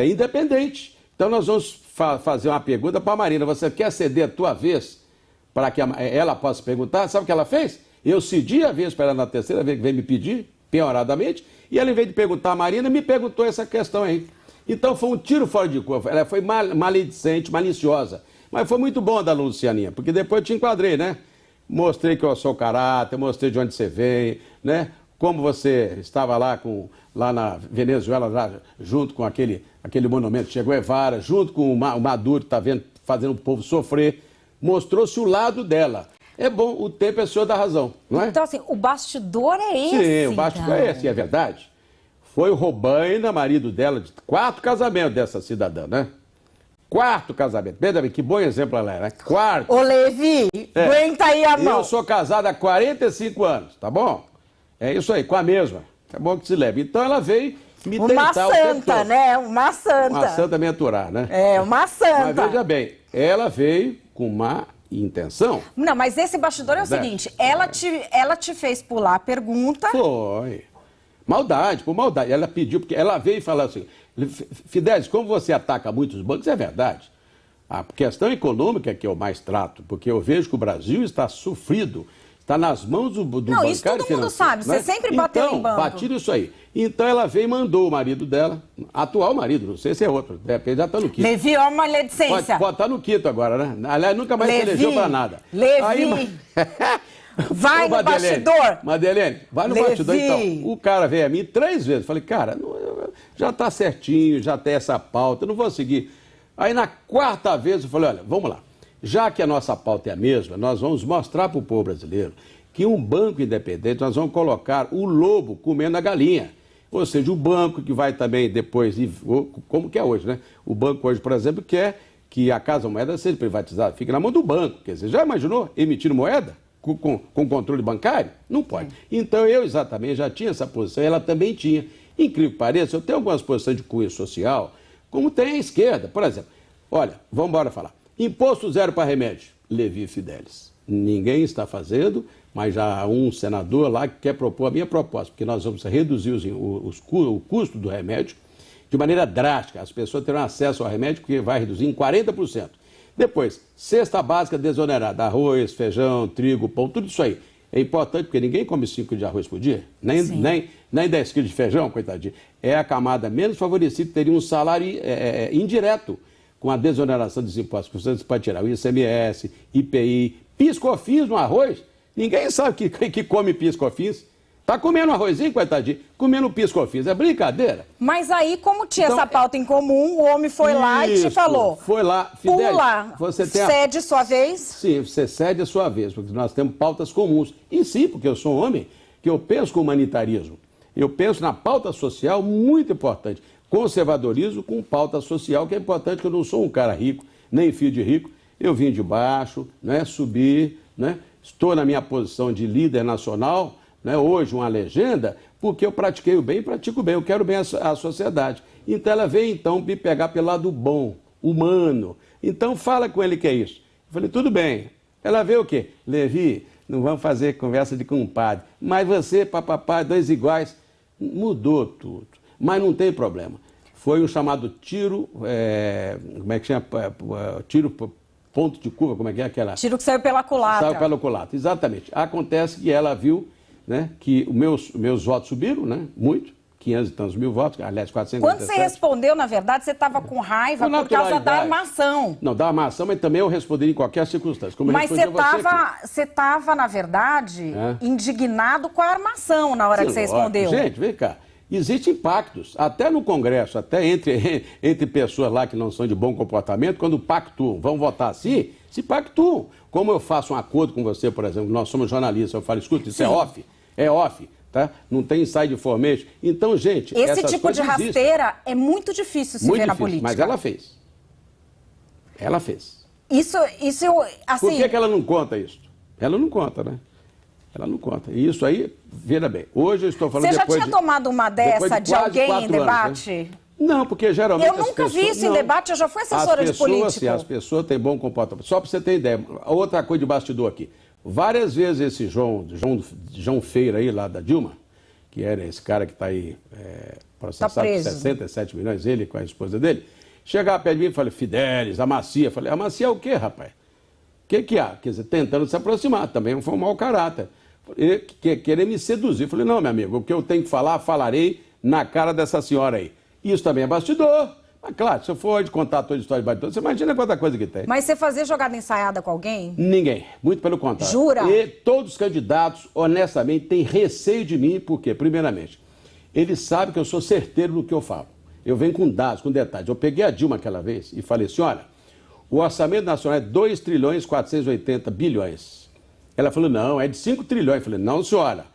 independente. Então nós vamos fazer uma pergunta para a Marina, você quer ceder a tua vez para que ela possa perguntar? Sabe o que ela fez? Eu cedi a vez para ela na terceira vez que veio me pedir, penhoradamente, e ela, em vez de perguntar a Marina, me perguntou essa questão aí. Então foi um tiro fora de curva, ela foi maledicente, maliciosa. Mas foi muito bom da Lucianinha, porque depois eu te enquadrei, né? Mostrei que eu sou caráter, mostrei de onde você veio, né? Como você estava lá na Venezuela, lá, junto com aquele monumento Che Guevara, junto com o Maduro, que está fazendo o povo sofrer. Mostrou-se o lado dela. É bom, o tempo é senhor da razão, não é? Então, assim, o bastidor é esse. Sim, o bastidor é esse, é verdade. Foi o Robaina, marido dela, de 4 casamentos dessa cidadã, né? 4 casamentos. Veja bem, que bom exemplo ela era, né? 4. Ô, Levi, aguenta aí a mão. Eu sou casado há 45 anos, tá bom? É isso aí, com a mesma. É bom que se leve. Então ela veio me tentar o tempo todo. Uma santa, né? Uma santa. Uma santa me aturar, né? É, uma santa. Mas veja bem, ela veio com má intenção. Não, mas esse bastidor é o seguinte, ela te fez pular a pergunta. Foi. Maldade, por maldade. Ela pediu, porque ela veio e falou assim, Fidelis, como você ataca muitos bancos, é verdade. A questão econômica é que eu mais trato, porque eu vejo que o Brasil está sofrido, está nas mãos do bancário financeiro. Não, isso todo mundo sabe, né? Você sempre bateu em banco. Batiram isso aí. Então ela veio e mandou o marido dela, atual marido, não sei se é outro, porque ele já está no quinto. Levi, ó, uma maledicência. Pode estar no quinto agora, né? Aliás, nunca mais se elegeu para nada. Levi, aí, vai no bastidor. Madelene, vai no bastidor então. O cara veio a mim 3 vezes. Falei, cara, já está certinho, já tem essa pauta, eu não vou seguir. Aí na 4ª vez eu falei, olha, vamos lá. Já que a nossa pauta é a mesma, nós vamos mostrar para o povo brasileiro que um banco independente, nós vamos colocar o lobo comendo a galinha. Ou seja, o banco que vai também depois, como que é hoje, né? O banco hoje, por exemplo, quer que a Casa Moeda seja privatizada, fica na mão do banco. Quer dizer, já imaginou emitir moeda com controle bancário? Não pode. Então eu exatamente já tinha essa posição, ela também tinha. Incrível que pareça, eu tenho algumas posições de cunho social, como tem a esquerda. Por exemplo, olha, vamos embora falar. Imposto zero para remédio, Levi Fidelis. Ninguém está fazendo, mas já há um senador lá que quer propor a minha proposta, porque nós vamos reduzir o custo do remédio de maneira drástica. As pessoas terão acesso ao remédio, porque vai reduzir em 40%. Depois, cesta básica desonerada, arroz, feijão, trigo, pão, tudo isso aí. É importante, porque ninguém come 5 quilos de arroz por dia, nem 10 quilos de feijão, coitadinho. É a camada menos favorecida que teria um salário indireto, com a desoneração dos impostos que você pode tirar, o ICMS, IPI, PIS/COFINS no arroz. Ninguém sabe que come PIS/COFINS. Tá comendo arrozinho, coitadinho, comendo PIS/COFINS. É brincadeira. Mas aí, como tinha essa pauta em comum, o homem foi lá e te falou. Foi lá, Fidelis, pula, você cede sua vez? Sim, você cede a sua vez, porque nós temos pautas comuns. E sim, porque eu sou um homem que eu penso com humanitarismo. Eu penso na pauta social muito importante. Conservadorismo com pauta social, que é importante, que eu não sou um cara rico, nem filho de rico. Eu vim de baixo, né, subi, né, estou na minha posição de líder nacional, né, hoje uma legenda, porque eu pratiquei o bem e pratico o bem, eu quero bem a sociedade. Então ela veio então me pegar pelo lado bom, humano. Então fala com ele que é isso. Eu falei, tudo bem. Ela veio o quê? Levi, não vamos fazer conversa de compadre, mas você, papapá, 2 iguais, mudou tudo. Mas não tem problema. Foi um chamado tiro, como é que chama? Tiro ponto de curva, como é que é aquela? Tiro que saiu pela culatra. Saiu pela culatra, exatamente. Acontece que ela viu, né, que os meus votos subiram, né, muito, 500 e tantos mil votos, aliás, 457. Quando você respondeu, na verdade, você estava com raiva por causa da armação. Não, da armação, mas também eu responderia em qualquer circunstância. Como mas você estava, na verdade, indignado com a armação na hora que você respondeu. Gente, vem cá. Existem impactos, até no Congresso, até entre pessoas lá que não são de bom comportamento, quando pactuam, vão votar assim, se pactuam. Como eu faço um acordo com você, por exemplo, nós somos jornalistas, eu falo, escuta, isso é off, tá? Não tem inside information. Então, gente, esse tipo de rasteira é muito difícil se ver na política. Mas ela fez. Ela fez. Isso assim... Por que ela não conta isso? Ela não conta, né? Ela não conta. E isso aí, veja bem, hoje eu estou falando Você já tinha tomado uma dessa de alguém em debate? Anos, né? Não, porque geralmente eu nunca vi isso em debate, eu já fui assessora de política. Sim, as pessoas têm bom comportamento. Só para você ter ideia, outra coisa de bastidor aqui. Várias vezes esse João Feira aí, lá da Dilma, que era esse cara que está aí processado por 67 milhões, ele com a esposa dele, chegava perto de mim e falava, Fidelis, a Macia. Falei, a Macia é o quê, rapaz? O que há? Quer dizer, tentando se aproximar, também foi um mau caráter. Querer me seduzir. Falei, não, meu amigo, o que eu tenho que falar, falarei na cara dessa senhora aí. Isso também é bastidor. Mas claro, se eu for de contar toda a história de bastidor, você imagina quanta coisa que tem. Mas você fazia jogada ensaiada com alguém? Ninguém, muito pelo contrário. Jura? E todos os candidatos, honestamente, têm receio de mim, porque, primeiramente, eles sabem que eu sou certeiro no que eu falo. Eu venho com dados, com detalhes. Eu peguei a Dilma aquela vez e falei assim, olha, o orçamento nacional é 2 trilhões 480 bilhões. Ela falou, não, é de 5 trilhões. Eu falei, não, senhora.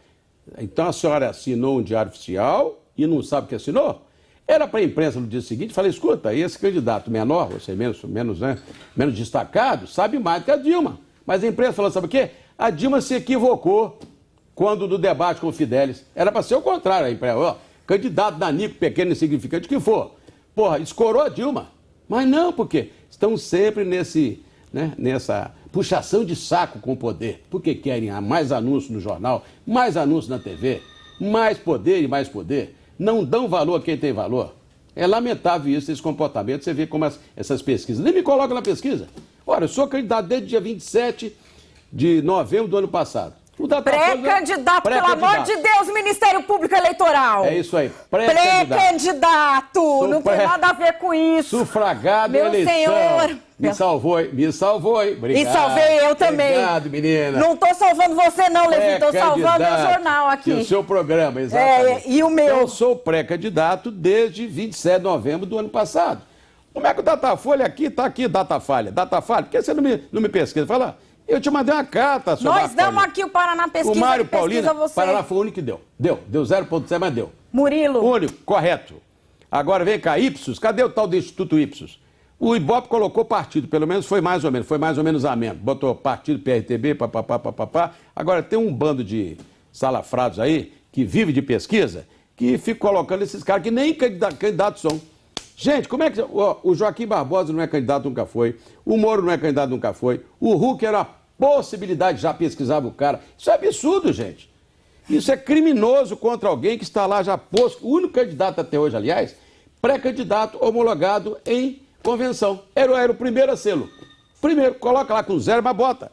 Então a senhora assinou um diário oficial e não sabe o que assinou? Era para a imprensa no dia seguinte falar, escuta, esse candidato menor, ou seja, menos destacado, sabe mais do que a Dilma. Mas a imprensa falou, sabe o quê? A Dilma se equivocou quando do debate com o Fidelis. Era para ser o contrário, a imprensa. Ó, candidato danico, pequeno, insignificante, o que for. Porra, escorou a Dilma. Mas não, porque estão sempre nessa puxação de saco com o poder. Porque querem mais anúncios no jornal, mais anúncios na TV, mais poder e mais poder. Não dão valor a quem tem valor. É lamentável isso, esse comportamento. Você vê como essas pesquisas. Nem me coloca na pesquisa. Ora, eu sou candidato desde dia 27 de novembro do ano passado. Pré-candidato, pelo amor de Deus, Ministério Público Eleitoral. É isso aí, pré-candidato. Não tem nada a ver com isso. Sufragado Meu eleição. Senhor. Me salvou, hein? Obrigado. E salvei eu também. Obrigado, menina. Não estou salvando você não, Levi, estou salvando meu jornal aqui. E o seu programa, exatamente. E o meu. Eu sou pré-candidato desde 27 de novembro do ano passado. Como é que o Datafolha aqui, Datafalha? Datafalha? Por que você não me pesquisa? Fala, eu te mandei uma carta sobre Nós damos aqui o Paraná Pesquisa. O Mário Paulino, você. Paraná foi o único que deu. Deu 0,7, mas deu. Murilo. Único, correto. Agora vem cá, Ipsos, cadê o tal do Instituto Ipsos? O Ibope colocou partido, pelo menos foi mais ou menos ameno. Botou partido PRTB, papapá. Agora tem um bando de salafrados aí, que vive de pesquisa, que fica colocando esses caras que nem candidatos são. Gente, como é que... o Joaquim Barbosa não é candidato, nunca foi. O Moro não é candidato, nunca foi. O Huck era uma possibilidade, já pesquisava o cara. Isso é absurdo, gente. Isso é criminoso contra alguém que está lá já posto. O único candidato até hoje, aliás, pré-candidato homologado em convenção. Era o primeiro a sê-lo. Primeiro, coloca lá com 0, mas bota.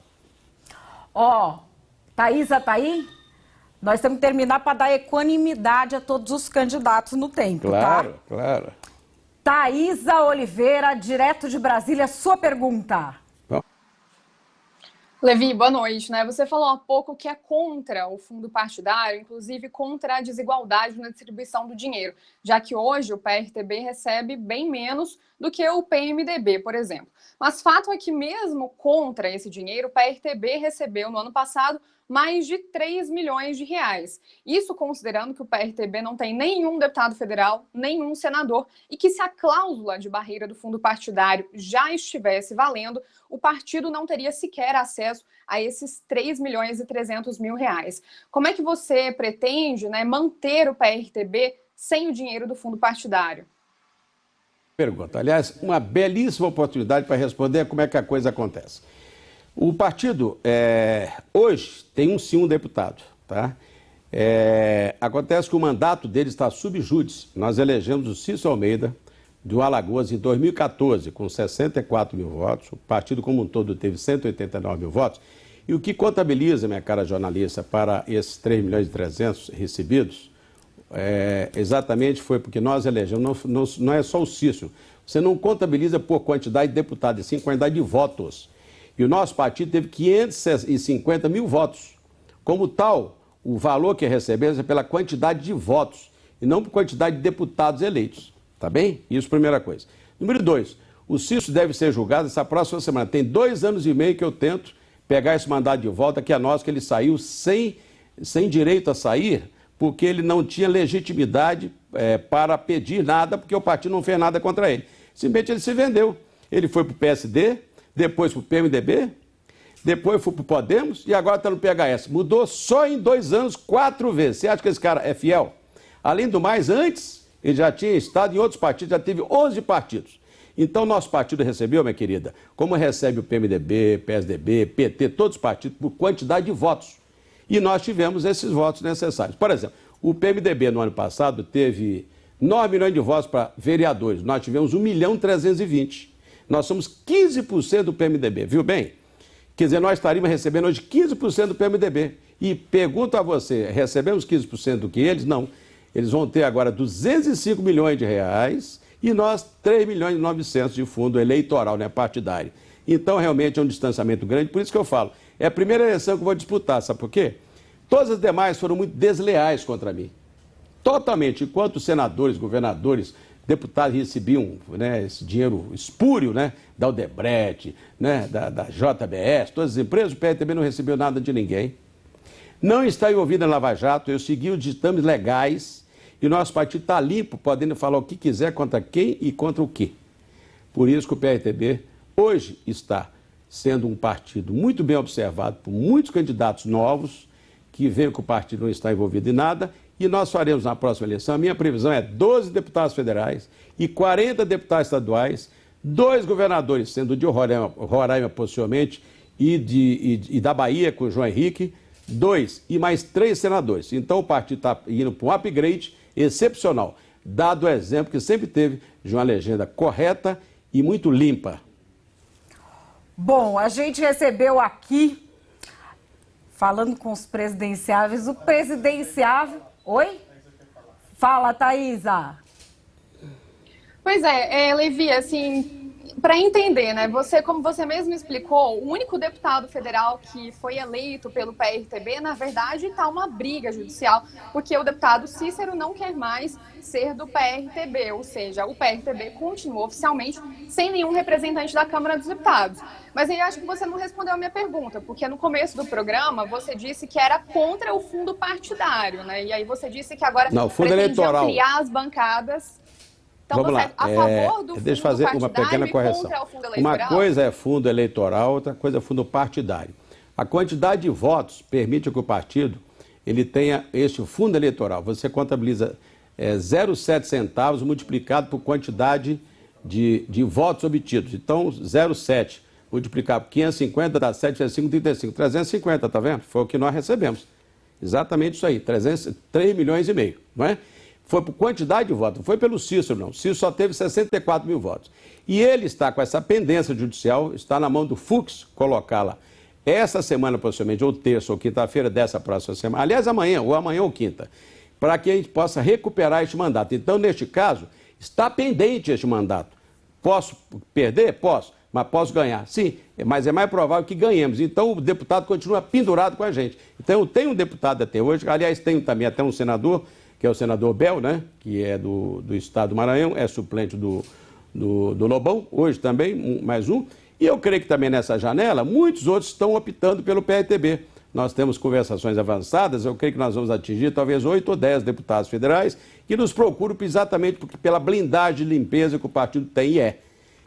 Thaísa tá aí? Nós temos que terminar para dar equanimidade a todos os candidatos no tempo, claro, tá? Claro. Thaísa Oliveira, direto de Brasília, sua pergunta. Levi, boa noite. Você falou há pouco que é contra o fundo partidário, inclusive contra a desigualdade na distribuição do dinheiro, já que hoje o PRTB recebe bem menos do que o PMDB, por exemplo. Mas fato é que mesmo contra esse dinheiro, o PRTB recebeu no ano passado mais de 3 milhões de reais. Isso considerando que o PRTB não tem nenhum deputado federal, nenhum senador, e que se a cláusula de barreira do fundo partidário já estivesse valendo, o partido não teria sequer acesso a esses 3 milhões e 300 mil reais. Como é que você pretende manter o PRTB sem o dinheiro do fundo partidário? Pergunta. Aliás, uma belíssima oportunidade para responder como é que a coisa acontece. O partido, hoje, tem um deputado, tá? Acontece que o mandato dele está sub júdice. Nós elegemos o Cício Almeida, do Alagoas, em 2014, com 64 mil votos. O partido como um todo teve 189 mil votos. E o que contabiliza, minha cara jornalista, para esses 3 milhões e 300 recebidos, exatamente foi porque nós elegemos, não é só o Cício, você não contabiliza por quantidade de deputados, e sim quantidade de votos. E o nosso partido teve 550 mil votos. Como tal, o valor que recebemos é pela quantidade de votos e não por quantidade de deputados eleitos. Tá bem? Isso, primeira coisa. Número 2, o Cício deve ser julgado essa próxima semana. Tem 2 anos e meio que eu tento pegar esse mandato de volta, que é nosso, que ele saiu sem direito a sair, porque ele não tinha legitimidade para pedir nada, porque o partido não fez nada contra ele. Simplesmente ele se vendeu. Ele foi para o PSD, depois para o PMDB, depois foi para o Podemos e agora está no PHS. Mudou só em 2 anos 4 vezes. Você acha que esse cara é fiel? Além do mais, antes ele já tinha estado em outros partidos, já teve 11 partidos. Então nosso partido recebeu, minha querida, como recebe o PMDB, PSDB, PT, todos os partidos, por quantidade de votos. E nós tivemos esses votos necessários. Por exemplo, o PMDB no ano passado teve 9 milhões de votos para vereadores. Nós tivemos 1.320.000. Nós somos 15% do PMDB, viu bem? Quer dizer, nós estaríamos recebendo hoje 15% do PMDB. E pergunto a você, recebemos 15% do que eles? Não. Eles vão ter agora 205 milhões de reais e nós 3 milhões e 900 de fundo eleitoral, partidário. Então, realmente é um distanciamento grande, por isso que eu falo. É a primeira eleição que eu vou disputar, sabe por quê? Todas as demais foram muito desleais contra mim. Totalmente. Enquanto senadores, governadores, deputados recebiam esse dinheiro espúrio da Odebrecht, da JBS, todas as empresas, o PRTB não recebeu nada de ninguém. Não está envolvido na Lava Jato, eu segui os ditames legais, E o nosso partido está limpo, podendo falar o que quiser contra quem e contra o quê. Por isso que o PRTB hoje está sendo um partido muito bem observado por muitos candidatos novos, que veem que o partido não está envolvido em nada, e nós faremos na próxima eleição, a minha previsão é 12 deputados federais e 40 deputados estaduais, 2 governadores, sendo o de Roraima possivelmente, e da Bahia com o João Henrique, 2 e mais 3 senadores. Então o partido está indo para um upgrade excepcional, dado o exemplo que sempre teve de uma legenda correta e muito limpa. Bom, a gente recebeu aqui, falando com os presidenciáveis, o presidenciável... Oi? Fala, Thaisa. Pois é, Levi, assim, para entender, né? Você, como você mesmo explicou, o único deputado federal que foi eleito pelo PRTB, na verdade, está uma briga judicial, porque o deputado Cícero não quer mais ser do PRTB, ou seja, o PRTB continua oficialmente sem nenhum representante da Câmara dos Deputados. Mas aí acho que você não respondeu a minha pergunta, porque no começo do programa você disse que era contra o fundo partidário, né? E aí você disse que agora pretendiam criar as bancadas. Então, vamos lá. A favor do deixa eu fazer uma pequena correção. Uma coisa é fundo eleitoral, outra coisa é fundo partidário. A quantidade de votos permite que o partido ele tenha este fundo eleitoral. Você contabiliza 0,7 centavos multiplicado por quantidade de votos obtidos. Então, 0,7 multiplicar por 550 dá 7 vezes 5, 35. 350, tá vendo? Foi o que nós recebemos. Exatamente isso aí, 3 milhões e meio, não é? Foi por quantidade de votos, não foi pelo Cícero, não. O Cícero só teve 64 mil votos. E ele está com essa pendência judicial, está na mão do Fux colocá-la essa semana, possivelmente, ou terça ou quinta-feira dessa próxima semana. Aliás, amanhã ou quinta, para que a gente possa recuperar este mandato. Então, neste caso, está pendente este mandato. Posso perder? Posso. Mas posso ganhar? Sim, mas é mais provável que ganhemos. Então, o deputado continua pendurado com a gente. Então, eu tenho um deputado até hoje, aliás, tenho também até um senador, que é o senador Bel, né, que é do estado do Maranhão, é suplente do Lobão, hoje também, mais um. E eu creio que também nessa janela, muitos outros estão optando pelo PRTB. Nós temos conversações avançadas, eu creio que nós vamos atingir talvez 8 ou 10 deputados federais que nos procuram exatamente pela blindagem de limpeza que o partido tem e é.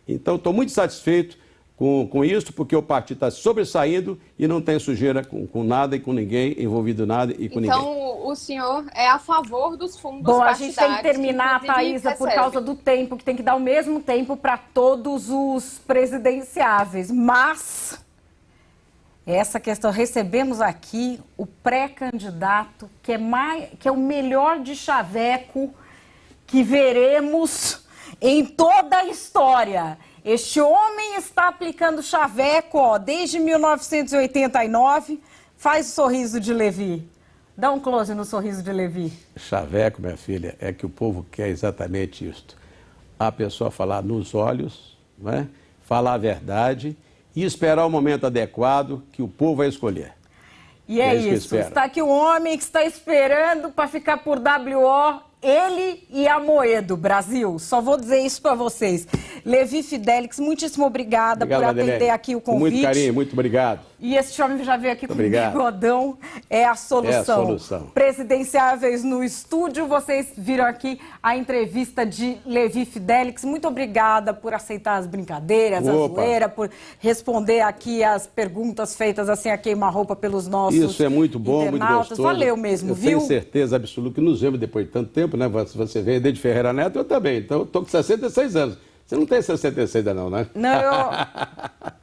Então, estou muito satisfeito com isso, porque o partido está sobressaindo e não tem sujeira com nada e com ninguém, envolvido nada e com ninguém. Então, o senhor é a favor dos fundos partidários? Bom, a gente tem que terminar, Thaisa, por causa do tempo, que tem que dar o mesmo tempo para todos os presidenciáveis. Mas, essa questão, recebemos aqui o pré-candidato, que é o melhor de chaveco que veremos em toda a história. Este homem está aplicando chaveco, desde 1989. Faz o sorriso de Levi. Dá um close no sorriso de Levi. Chaveco, minha filha, é que o povo quer exatamente isto. A pessoa falar nos olhos, não é? Falar a verdade e esperar o momento adequado que o povo vai escolher. E é isso. Está aqui o homem que está esperando para ficar por WO. Ele e Amoedo, Brasil. Só vou dizer isso para vocês. Levi Fidelix, muitíssimo obrigada por atender aqui o convite. Com muito carinho, muito obrigado. E esse homem já veio aqui com o bigodão. É a solução. É a solução. Presidenciáveis no estúdio. Vocês viram aqui a entrevista de Levi Fidelix. Muito obrigada por aceitar as brincadeiras, a zoeira, por responder aqui as perguntas feitas assim a queima-roupa pelos nossos Isso é muito bom, internautas. Muito gostoso. Valeu mesmo, viu? Eu tenho certeza absoluta que nos vemos depois de tanto tempo, né? Você veio desde Ferreira Neto, eu também. Então, eu estou com 66 anos. Você não tem 66 ainda não, né? Não,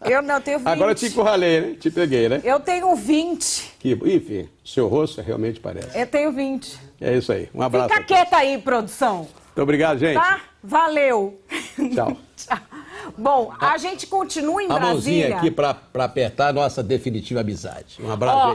eu não tenho 20. Agora eu te encurralei, né? Te peguei, né? Eu tenho 20. Enfim, seu rosto realmente parece. Eu tenho 20. É isso aí. Um abraço. Fica quieta aí, produção. Muito obrigado, gente. Tá? Valeu. Tchau. Tchau. Bom, a gente continua em Brasília. A mãozinha aqui para apertar a nossa definitiva amizade. Um abraço, gente.